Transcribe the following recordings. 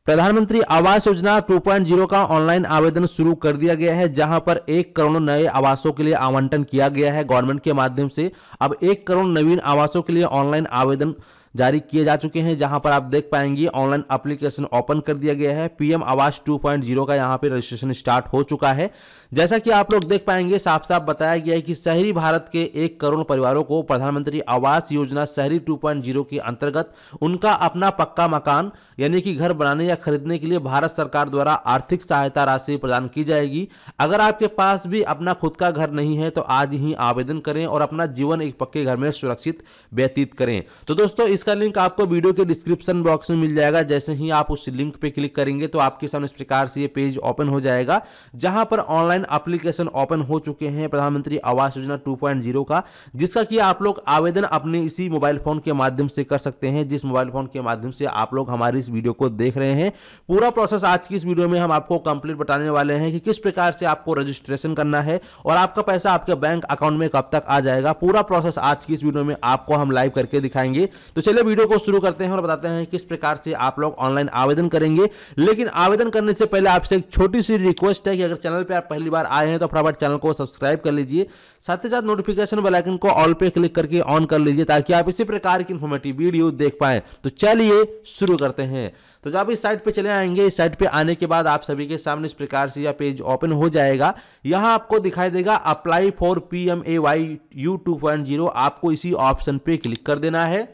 प्रधानमंत्री आवास योजना 2.0 का ऑनलाइन आवेदन शुरू कर दिया गया है, जहां पर 1 करोड़ नए आवासों के लिए आवंटन किया गया है गवर्नमेंट के माध्यम से। अब 1 करोड़ नवीन आवासों के लिए ऑनलाइन आवेदन जारी किए जा चुके हैं, जहां पर आप देख पाएंगे ऑनलाइन एप्लीकेशन ओपन कर दिया गया है। पीएम आवास 2.0 का यहां पे रजिस्ट्रेशन स्टार्ट हो चुका है। जैसा कि आप लोग देख पाएंगे, साफ साफ बताया गया है कि शहरी भारत के 1 करोड़ परिवारों को प्रधानमंत्री आवास योजना शहरी 2.0 के अंतर्गत उनका अपना पक्का मकान यानी कि घर बनाने या खरीदने के लिए भारत सरकार द्वारा आर्थिक सहायता राशि प्रदान की जाएगी। अगर आपके पास भी अपना खुद का घर नहीं है तो आज ही आवेदन करें और अपना जीवन एक पक्के घर में सुरक्षित व्यतीत करें। तो दोस्तों, इसका लिंक आपको वीडियो के डिस्क्रिप्शन बॉक्स में मिल जाएगा। जैसे ही आप उस लिंक पे क्लिक करेंगे तो आपके सामने इस प्रकार से ये पेज ओपन हो जाएगा, जहां पर ऑनलाइन एप्लीकेशन ओपन हो चुके हैं प्रधानमंत्री आवास योजना 2.0 का, जिसका कि आप लोग आवेदन अपने इसी मोबाइल फोन के माध्यम से कर सकते हैं, जिस मोबाइल फोन के माध्यम से आप लोग हमारी इस वीडियो को देख रहे हैं। पूरा प्रोसेस आज की इस वीडियो में हम आपको कंप्लीट बताने वाले हैं कि किस प्रकार से आपको रजिस्ट्रेशन करना है और आपका पैसा आपके बैंक अकाउंट में कब तक आ जाएगा। पूरा प्रोसेस आज की इस वीडियो में आपको हम लाइव करके दिखाएंगे। तो चलिए वीडियो को शुरू करते हैं और बताते हैं किस प्रकार से आप लोग ऑनलाइन आवेदन करेंगे। लेकिन आवेदन करने से पहले आपसे एक छोटी सी रिक्वेस्ट है कि अगर चैनल पे आप पहली बार आए हैं तो फटाफट चैनल को सब्सक्राइब कर लीजिए, साथ ही साथ नोटिफिकेशन बेल आइकन को ऑल पे क्लिक करके ऑन कर लीजिए ताकि आप इसी प्रकार की इंफॉर्मेटिव वीडियो देख पाएं। तो चलिए शुरू करते हैं। तो जब इस साइट पे चले आएंगे, इस साइट पे आने के बाद आप सभी के सामने इस प्रकार से यह पेज ओपन हो जाएगा। यहां आपको दिखाई देगा अप्लाई फॉर PMAY 2.0, आपको इसी ऑप्शन पे क्लिक कर देना है।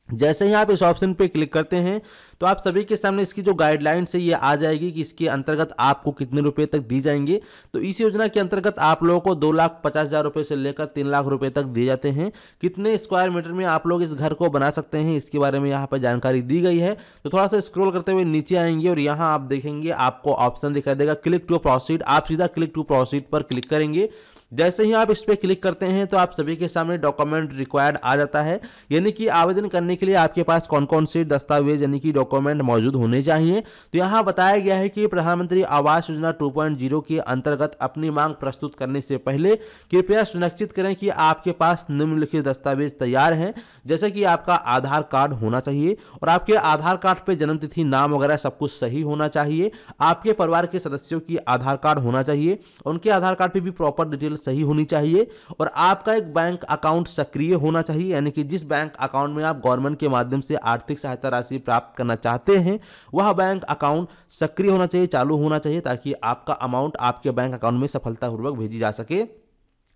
जैसे ही आप इस ऑप्शन पे क्लिक करते हैं तो आप सभी के सामने इसकी जो गाइडलाइंस है ये आ जाएगी कि इसके अंतर्गत आपको कितने रुपए तक दी जाएंगे। तो इस योजना के अंतर्गत आप लोगों को 2,50,000 रुपए से लेकर 3 लाख रुपए तक दिए जाते हैं। कितने स्क्वायर मीटर में आप लोग इस घर को बना सकते हैं, इसके बारे में यहाँ पर जानकारी दी गई है। तो थोड़ा सा स्क्रॉल करते हुए नीचे आएंगे और यहाँ आप देखेंगे आपको ऑप्शन दिखाई देगा क्लिक टू प्रोसीड। आप सीधा क्लिक टू प्रोसीड पर क्लिक करेंगे। जैसे ही आप इस पर क्लिक करते हैं तो आप सभी के सामने डॉक्यूमेंट रिक्वायर्ड आ जाता है, यानी कि आवेदन करने के लिए आपके पास कौन कौन से दस्तावेज यानी कि डॉक्यूमेंट मौजूद होने चाहिए। तो यहाँ बताया गया है कि प्रधानमंत्री आवास योजना 2.0 के अंतर्गत अपनी मांग प्रस्तुत करने से पहले कृपया सुनिश्चित करें कि आपके पास निम्नलिखित दस्तावेज तैयार हैं, जैसे कि आपका आधार कार्ड होना चाहिए और आपके आधार कार्ड पे जन्मतिथि, नाम वगैरह सब कुछ सही होना चाहिए। आपके परिवार के सदस्यों की आधार कार्ड होना चाहिए, उनके आधार कार्ड पे भी प्रॉपर डिटेल सही होनी चाहिए और आपका एक बैंक अकाउंट सक्रिय होना चाहिए, यानी कि जिस बैंक अकाउंट में आप गवर्नमेंट के माध्यम से आर्थिक सहायता राशि प्राप्त करना चाहते हैं वह बैंक अकाउंट सक्रिय होना चाहिए, चालू होना चाहिए, ताकि आपका अमाउंट आपके बैंक अकाउंट में सफलतापूर्वक भेजी जा सके।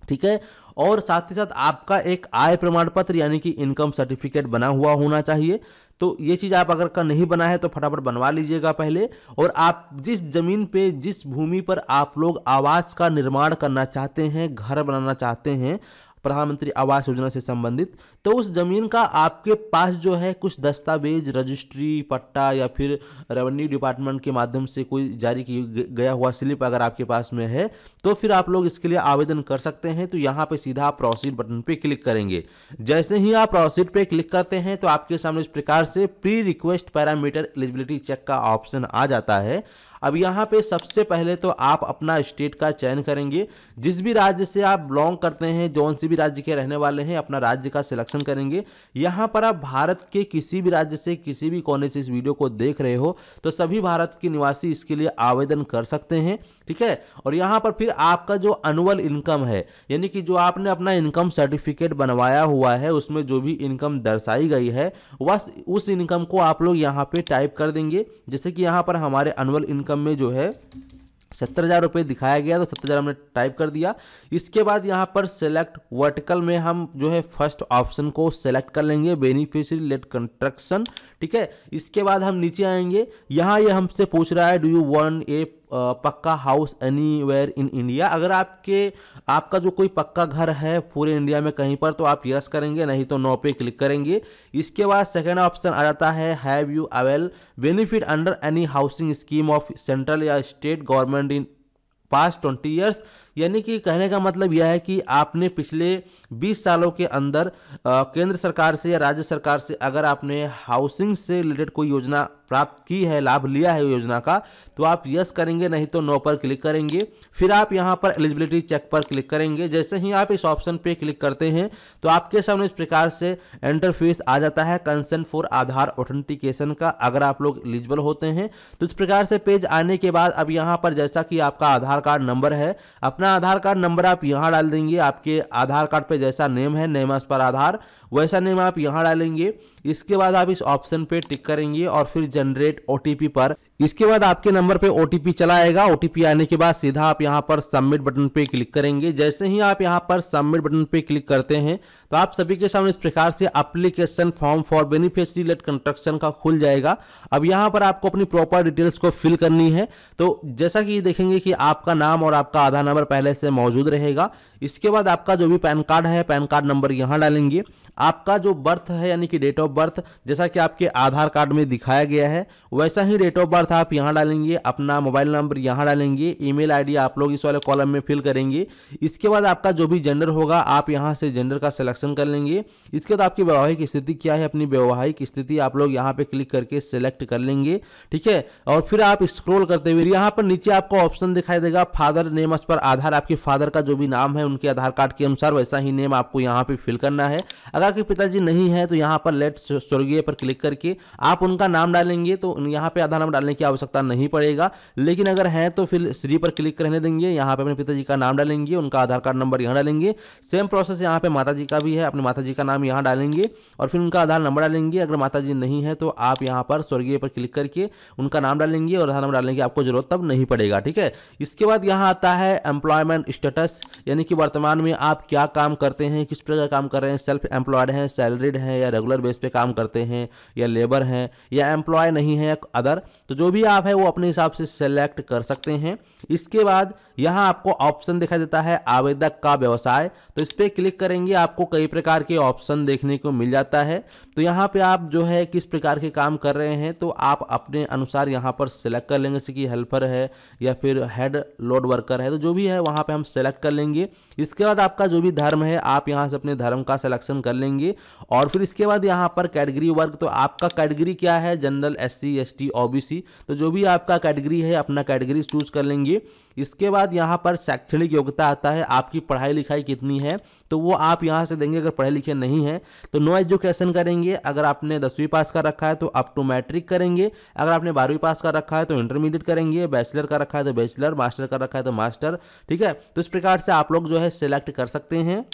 ठीक है। और साथ ही साथ आपका एक आय प्रमाण पत्र यानी कि इनकम सर्टिफिकेट बना हुआ होना चाहिए। तो ये चीज़ आप अगर का नहीं बना है तो फटाफट बनवा लीजिएगा पहले। और आप जिस जमीन पे, जिस भूमि पर आप लोग आवास का निर्माण करना चाहते हैं, घर बनाना चाहते हैं प्रधानमंत्री आवास योजना से संबंधित, तो उस जमीन का आपके पास जो है कुछ दस्तावेज, रजिस्ट्री, पट्टा या फिर रेवेन्यू डिपार्टमेंट के माध्यम से कोई जारी गया हुआ स्लिप अगर आपके पास में है तो फिर आप लोग इसके लिए आवेदन कर सकते हैं। तो यहाँ पे सीधा आप प्रोसीड बटन पे क्लिक करेंगे। जैसे ही आप प्रोसीड पे क्लिक करते हैं तो आपके सामने इस प्रकार से pre request parameter eligibility check का ऑप्शन आ जाता है। अब यहाँ पे सबसे पहले तो आप अपना स्टेट का चयन करेंगे, जिस भी राज्य से आप बिलोंग करते हैं, जौन सी भी राज्य के रहने वाले हैं, अपना राज्य का सिलेक्शन करेंगे। यहाँ पर आप भारत के किसी भी राज्य से, किसी भी कोने से इस वीडियो को देख रहे हो तो सभी भारत के निवासी इसके लिए आवेदन कर सकते हैं। ठीक है। और यहाँ पर फिर आपका जो एनुअल इनकम है, यानी कि जो आपने अपना इनकम सर्टिफिकेट बनवाया हुआ है उसमें जो भी इनकम दर्शाई गई है बस उस इनकम को आप लोग यहाँ पे टाइप कर देंगे। जैसे कि यहाँ पर हमारे एनुअल इनकम में जो है 70,000 रुपये दिखाया गया तो 70,000 हमने टाइप कर दिया। इसके बाद यहाँ पर सेलेक्ट वर्टिकल में हम जो है फर्स्ट ऑप्शन को सेलेक्ट कर लेंगे, बेनिफिशियरी लेट कंस्ट्रक्शन। ठीक है। इसके बाद हम नीचे आएंगे, यहाँ ये हमसे पूछ रहा है डू यू वांट ए पक्का हाउस एनीवेयर इन इंडिया। अगर आपका जो कोई पक्का घर है पूरे इंडिया में कहीं पर तो आप यस करेंगे, नहीं तो नो पे क्लिक करेंगे। इसके बाद सेकंड ऑप्शन आ जाता है have you avail benefit under any housing scheme of central या state government in past 20 years. यानी कि कहने का मतलब यह है कि आपने पिछले 20 सालों के अंदर केंद्र सरकार से या राज्य सरकार से अगर आपने हाउसिंग से रिलेटेड कोई योजना प्राप्त की है, लाभ लिया है योजना का, तो आप यस करेंगे, नहीं तो नो पर क्लिक करेंगे। फिर आप यहां पर एलिजिबिलिटी चेक पर क्लिक करेंगे। जैसे ही आप इस ऑप्शन पे क्लिक करते हैं तो आपके सामने इस प्रकार से इंटरफेस आ जाता है कंसेंट फॉर आधार ऑथेंटिकेशन का। अगर आप लोग एलिजिबल होते हैं तो इस प्रकार से पेज आने के बाद अब यहां पर जैसा कि आपका आधार कार्ड नंबर है, अपना आधार कार्ड नंबर आप यहां डाल देंगे। आपके आधार कार्ड पे जैसा नेम है, नेम एज पर आधार, वैसा नेम आप यहां डालेंगे। इसके बाद आप इस ऑप्शन पे टिक करेंगे और फिर जनरेट ओटीपी पर। इसके बाद आपके नंबर पे ओटीपी चला आएगा। ओटीपी आने के बाद सीधा आप यहां पर सबमिट बटन पे क्लिक करेंगे। जैसे ही आप यहां पर सबमिट बटन पे क्लिक करते हैं तो आप सभी के सामने इस प्रकार से application form for beneficiary led construction का खुल जाएगा। अब यहां पर आपको अपनी प्रॉपर डिटेल्स को फिल करनी है। तो जैसा कि देखेंगे कि आपका नाम और आपका आधार नंबर पहले से मौजूद रहेगा। इसके बाद आपका जो भी पैन कार्ड है, पैन कार्ड नंबर यहां डालेंगे। आपका जो बर्थ है यानी कि डेट ऑफ बर्थ, जैसा कि आपके आधार कार्ड में दिखाया गया है वैसा ही डेट ऑफ बर्थ आप यहां डालेंगे। अपना मोबाइल नंबर यहां डालेंगे। ईमेल आईडी आप लोग इस वाले कॉलम में फिल करेंगे। इसके बाद आपका जो भी जेंडर होगा आप यहां से जेंडर का सिलेक्शन कर लेंगे। इसके बाद आपकी वैवाहिक स्थिति क्या है, अपनी वैवाहिक स्थिति आप लोग यहां पे क्लिक करके सिलेक्ट कर लेंगे। ठीक है, और फिर आप स्क्रॉल करते हुए यहां पर नीचे आपको ऑप्शन दिखाई देगा फादर नेम एज पर आधार। आपके फादर का जो भी नाम है उनके आधार कार्ड के अनुसार वैसा ही नेम आपको यहां पे फिल करना है। अगर आपके पिताजी नहीं है तो यहां पर लेट स्वर्गीय पर क्लिक करके आप उनका नाम डालेंगे। तो यहां पे आधार नंबर डालने की आवश्यकता नहीं पड़ेगा, लेकिन अगर है तो फिर श्री पर क्लिक करने देंगे। यहां पे अपने पिताजी का नाम डालेंगे, उनका आधार कार्ड नंबर यहां डालेंगे। सेम प्रोसेस यहां पे माताजी का भी है, अपने माताजी का नाम यहां डालेंगे और फिर उनका आधार नंबर डालेंगे। अगर माताजी नहीं है तो आप यहां पर स्वर्गीय पर क्लिक करके उनका नाम डालेंगे और आधार नंबर डालने की आपको जरूरत तब नहीं पड़ेगा। ठीक है, इसके बाद यहां आता है एम्प्लॉयमेंट स्टेटस, यानी कि वर्तमान में आप क्या काम करते हैं, किस प्रकार काम कर रहे हैं, सेल्फ एम्प्लॉयड हैं, सैलरीड हैं या रेगुलर बेस पे काम करते हैं या लेबर हैं या एम्प्लॉय नहीं है अदर, तो जो भी आप है वो अपने हिसाब से सेलेक्ट कर सकते हैं। इसके बाद यहां आपको ऑप्शन दिखाई देता है आवेदक का व्यवसाय, तो इस पे क्लिक करेंगे। आपको कई प्रकार के ऑप्शन देखने को मिल जाता है। तो यहां पे आप जो है किस प्रकार के काम कर रहे हैं तो आप अपने अनुसार यहां पर सेलेक्ट कर लेंगे, जैसे कि हेल्पर है या फिर हेड लोड वर्कर है, तो जो भी है वहां पे हम सेलेक्ट कर लेंगे। इसके बाद आपका जो भी धर्म है आप यहां से अपने धर्म का सिलेक्शन कर लेंगे और फिर इसके बाद यहां पर कैटेगरी वर्ग, तो आपका कैटेगरी क्या है, जनरल, एससी, एसटी, ओबीसी, तो जो भी आपका कैटेगरी है अपना कैटेगरी चूज कर लेंगे। इसके बाद यहां पर शैक्षणिक योग्यता आता है, आपकी पढ़ाई लिखाई कितनी है तो वो आप यहां से देंगे। अगर पढ़े लिखे नहीं है तो नो एजुकेशन करेंगे। अगर आपने 10वीं पास कर रखा है तो अप टू मैट्रिक करेंगे। अगर आपने 12वीं पास कर रखा है तो इंटरमीडिएट करेंगे। बैचलर का रखा है तो बैचलर, मास्टर का रखा है तो मास्टर। ठीक है, तो इस प्रकार से आप लोग जो है सिलेक्ट कर सकते हैं।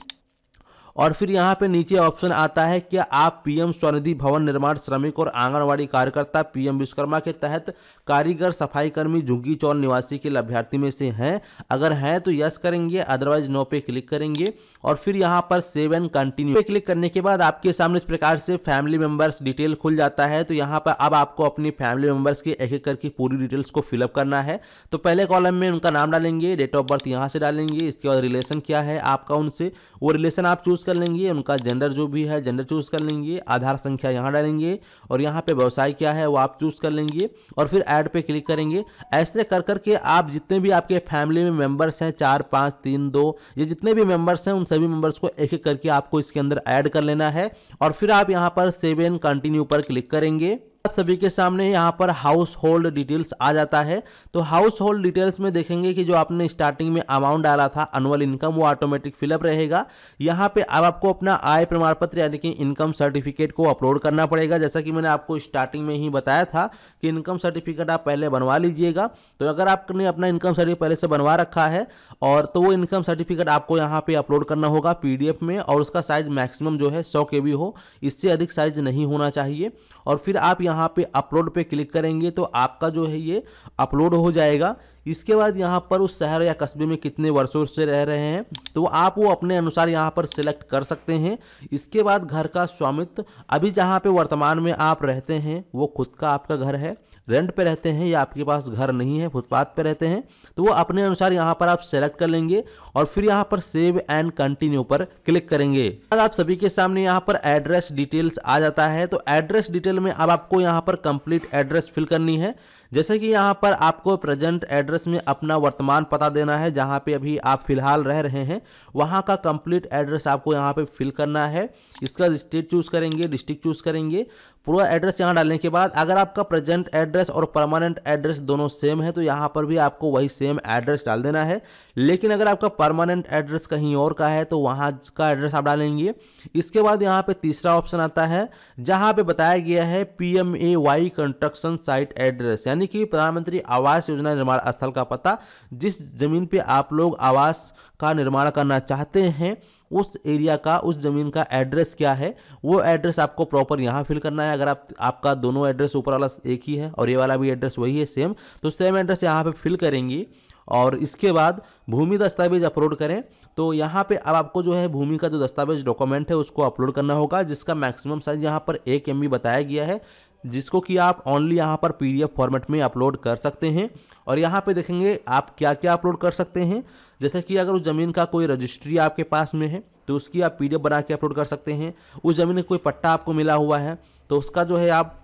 और फिर यहाँ पे नीचे ऑप्शन आता है कि आप पीएम स्वनिधि भवन निर्माण श्रमिक और आंगनवाड़ी कार्यकर्ता पीएम विश्वकर्मा के तहत कारीगर, सफाई कर्मी, झुग्गी चौल निवासी के लाभार्थी में से हैं। अगर हैं तो यस करेंगे, अदरवाइज नो पे क्लिक करेंगे और फिर यहाँ पर सेव एंड कंटिन्यू पे क्लिक करने के बाद आपके सामने इस प्रकार से फैमिली मेंबर्स डिटेल खुल जाता है। तो यहाँ पर अब आपको अपनी फैमिली मेंबर्स के एक एक करके पूरी डिटेल्स को फिलअप करना है। तो पहले कॉलम में उनका नाम डालेंगे, डेट ऑफ बर्थ यहाँ से डालेंगे। इसके बाद रिलेशन क्या है आपका उनसे, वो रिलेशन आप चूज कर लेंगे। उनका जेंडर जो भी है जेंडर चूज कर लेंगे। आधार संख्या यहाँ डालेंगे और यहाँ पे व्यवसाय क्या है वो आप चूज कर लेंगे और फिर ऐड पे क्लिक करेंगे। ऐसे कर करके आप जितने भी आपके फैमिली में मेंबर्स हैं 4, 5, 3, 2 ये जितने भी मेंबर्स हैं उन सभी मेंबर्स को एक एक करके आपको इसके अंदर ऐड कर लेना है और फिर आप यहाँ पर सेव एंड कंटिन्यू पर क्लिक करेंगे। आप सभी के सामने यहाँ पर हाउस होल्ड डिटेल्स आ जाता है। तो हाउस होल्ड डिटेल्स में देखेंगे कि जो आपने स्टार्टिंग में अमाउंट डाला था एनुअल इनकम वो ऑटोमेटिक फिलअप रहेगा। यहाँ पे अब आपको अपना आय प्रमाण पत्र यानी कि इनकम सर्टिफिकेट को अपलोड करना पड़ेगा। जैसा कि मैंने आपको स्टार्टिंग में ही बताया था कि इनकम सर्टिफिकेट आप पहले बनवा लीजिएगा। तो अगर आपने अपना इनकम सर्टिफिकेट पहले से बनवा रखा है और तो वो इनकम सर्टिफिकेट आपको यहाँ पे अपलोड करना होगा PDF में और उसका साइज मैक्सिमम जो है 100 KB हो, इससे अधिक साइज नहीं होना चाहिए। और फिर आप यहाँ पे अपलोड पे क्लिक करेंगे तो आपका जो है ये अपलोड हो जाएगा। इसके बाद यहाँ पर उस शहर या कस्बे में कितने वर्षों से रह रहे हैं तो आप वो अपने अनुसार यहाँ पर सिलेक्ट कर सकते हैं। इसके बाद घर का स्वामित्व, अभी जहाँ पे वर्तमान में आप रहते हैं वो खुद का आपका घर है, रेंट पे रहते हैं या आपके पास घर नहीं है, फुटपाथ पे रहते हैं, तो वो अपने अनुसार यहाँ पर आप सेलेक्ट कर लेंगे और फिर यहाँ पर सेव एंड कंटिन्यू पर क्लिक करेंगे। अब आप सभी के सामने यहाँ पर एड्रेस डिटेल्स आ जाता है। तो एड्रेस डिटेल में अब आपको यहाँ पर कंप्लीट एड्रेस फिल करनी है। जैसे कि यहाँ पर आपको प्रेजेंट एड्रेस एड्रेस में अपना वर्तमान पता देना है, जहां पे अभी आप फिलहाल रह रहे हैं वहां का कंप्लीट एड्रेस आपको यहां पे फिल करना है। इसका स्टेट चूज करेंगे, डिस्ट्रिक्ट चूज करेंगे, पूरा एड्रेस यहाँ डालने के बाद अगर आपका प्रेजेंट एड्रेस और परमानेंट एड्रेस दोनों सेम है तो यहाँ पर भी आपको वही सेम एड्रेस डाल देना है। लेकिन अगर आपका परमानेंट एड्रेस कहीं और का है तो वहाँ का एड्रेस आप डालेंगे। इसके बाद यहाँ पे तीसरा ऑप्शन आता है जहाँ पे बताया गया है PMAY कंस्ट्रक्शन साइट एड्रेस, यानी कि प्रधानमंत्री आवास योजना निर्माण स्थल का पता। जिस जमीन पे आप लोग आवास का निर्माण करना चाहते हैं उस एरिया का, उस जमीन का एड्रेस क्या है वो एड्रेस आपको प्रॉपर यहाँ फिल करना है। अगर आपका दोनों एड्रेस ऊपर वाला एक ही है और ये वाला भी एड्रेस वही है सेम, तो सेम एड्रेस यहाँ पे फिल करेंगे। और इसके बाद भूमि दस्तावेज अपलोड करें। तो यहाँ पे अब आपको जो है भूमि का जो दस्तावेज डॉक्यूमेंट है उसको अपलोड करना होगा, जिसका मैक्सिमम साइज यहाँ पर 1 MB बताया गया है, जिसको कि आप ओनली यहाँ पर PDF फॉर्मेट में अपलोड कर सकते हैं। और यहाँ पे देखेंगे आप क्या क्या अपलोड कर सकते हैं, जैसे कि अगर उस ज़मीन का कोई रजिस्ट्री आपके पास में है तो उसकी आप PDF बना के अपलोड कर सकते हैं। उस ज़मीन में कोई पट्टा आपको मिला हुआ है तो उसका जो है आप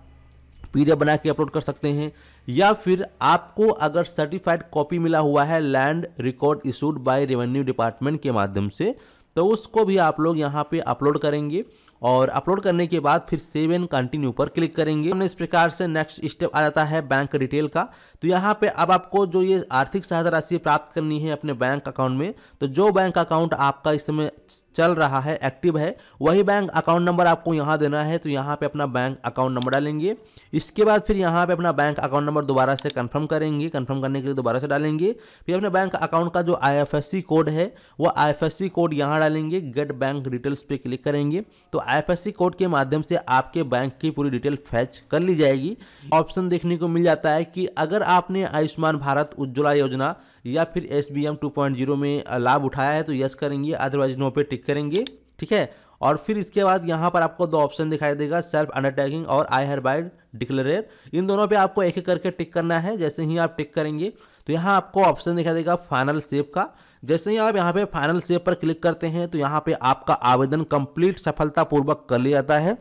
PDF बना के अपलोड कर सकते हैं। या फिर आपको अगर सर्टिफाइड कॉपी मिला हुआ है land record issued by revenue department के माध्यम से तो उसको भी आप लोग यहाँ पे अपलोड करेंगे। और अपलोड करने के बाद फिर सेव एंड कंटिन्यू पर क्लिक करेंगे। हमने इस प्रकार से नेक्स्ट स्टेप आ जाता है बैंक डिटेल का। तो यहाँ पे अब आपको जो ये आर्थिक सहायता राशि प्राप्त करनी है अपने बैंक अकाउंट में, तो जो बैंक अकाउंट आपका इस समय चल रहा है, एक्टिव है, वही बैंक अकाउंट नंबर आपको यहाँ देना है। तो यहाँ पे अपना बैंक अकाउंट नंबर डालेंगे। इसके बाद फिर यहाँ पे अपना बैंक अकाउंट नंबर दोबारा से कंफर्म करेंगे, कंफर्म करने के लिए दोबारा से डालेंगे। फिर अपने बैंक अकाउंट का जो IFSC कोड है वो IFSC कोड यहाँ डालेंगे, गेट बैंक डिटेल्स पे क्लिक करेंगे। तो IFSC कोड के माध्यम से आपके बैंक की पूरी डिटेल फैच कर ली जाएगी। ऑप्शन देखने को मिल जाता है कि अगर आपने आयुष्मान भारत उज्ज्वला योजना या फिर SBM 2.0 में लाभ उठाया है तो यस करेंगे, अदरवाइज नो पे टिक करेंगे। ठीक है। और फिर इसके बाद यहाँ पर आपको 2 ऑप्शन दिखाई देगा, सेल्फ अंडरटेकिंग और आई हेयरबाय डिक्लेयर। इन दोनों पे आपको एक एक करके टिक करना है। जैसे ही आप टिक करेंगे तो यहाँ आपको ऑप्शन दिखाई देगा फाइनल सेव का। जैसे ही आप यहाँ पे फाइनल सेव पर क्लिक करते हैं तो यहाँ पे आपका आवेदन कंप्लीट सफलतापूर्वक कर लिया जाता है।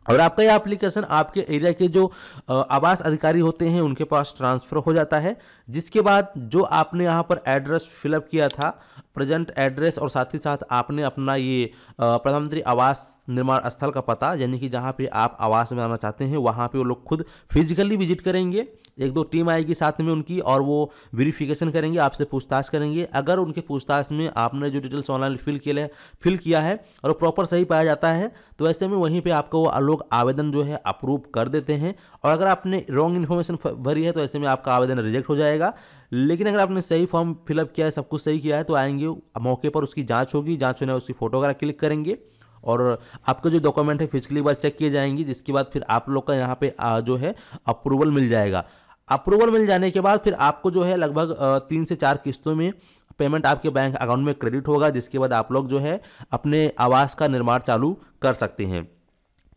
और आपका यह एप्लीकेशन आपके एरिया के जो आवास अधिकारी होते हैं उनके पास ट्रांसफर हो जाता है। जिसके बाद जो आपने यहाँ पर एड्रेस फिलअप किया था, प्रेजेंट एड्रेस, और साथ ही साथ आपने अपना ये प्रधानमंत्री आवास निर्माण स्थल का पता, यानी कि जहाँ पे आप आवास बनाना चाहते हैं वहाँ पे वो लोग खुद फिजिकली विजिट करेंगे। 1-2 टीम आएगी साथ में उनकी और वो वेरिफिकेशन करेंगे, आपसे पूछताछ करेंगे। अगर उनके पूछताछ में आपने जो डिटेल्स ऑनलाइन फिल किया है और वो प्रॉपर सही पाया जाता है तो ऐसे में वहीं पे आपको वो लोग आवेदन जो है अप्रूव कर देते हैं। और अगर आपने रॉन्ग इन्फॉर्मेशन भरी है तो ऐसे में आपका आवेदन रिजेक्ट हो जाएगा। लेकिन अगर आपने सही फॉर्म फिलअप किया है, सब कुछ सही किया है, तो आएंगे मौके पर उसकी जांच होगी, जांच होने उसकी फोटो वगैरह क्लिक करेंगे और आपके जो डॉक्यूमेंट है फिजिकली बार चेक किए जाएंगे। जिसके बाद फिर आप लोग का यहाँ पे जो है अप्रूवल मिल जाएगा। अप्रूवल मिल जाने के बाद फिर आपको जो है लगभग 3 से 4 किस्तों में पेमेंट आपके बैंक अकाउंट में क्रेडिट होगा, जिसके बाद आप लोग जो है अपने आवास का निर्माण चालू कर सकते हैं।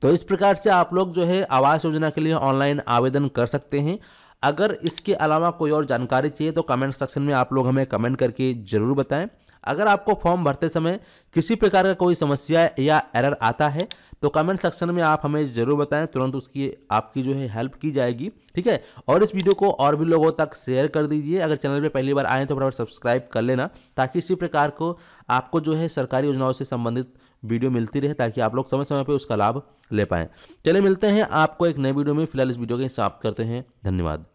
तो इस प्रकार से आप लोग जो है आवास योजना के लिए ऑनलाइन आवेदन कर सकते हैं। अगर इसके अलावा कोई और जानकारी चाहिए तो कमेंट सेक्शन में आप लोग हमें कमेंट करके ज़रूर बताएं। अगर आपको फॉर्म भरते समय किसी प्रकार का कोई समस्या या एरर आता है तो कमेंट सेक्शन में आप हमें ज़रूर बताएं, तुरंत उसकी आपकी जो है हेल्प की जाएगी। ठीक है। और इस वीडियो को और भी लोगों तक शेयर कर दीजिए। अगर चैनल पे पहली बार आएँ तो फटाफट सब्सक्राइब कर लेना, ताकि इसी प्रकार को आपको जो है सरकारी योजनाओं से संबंधित वीडियो मिलती रहे, ताकि आप लोग समय समय पर उसका लाभ ले पाएँ। चलिए मिलते हैं आपको एक नए वीडियो में। फिलहाल इस वीडियो को समाप्त करते हैं। धन्यवाद।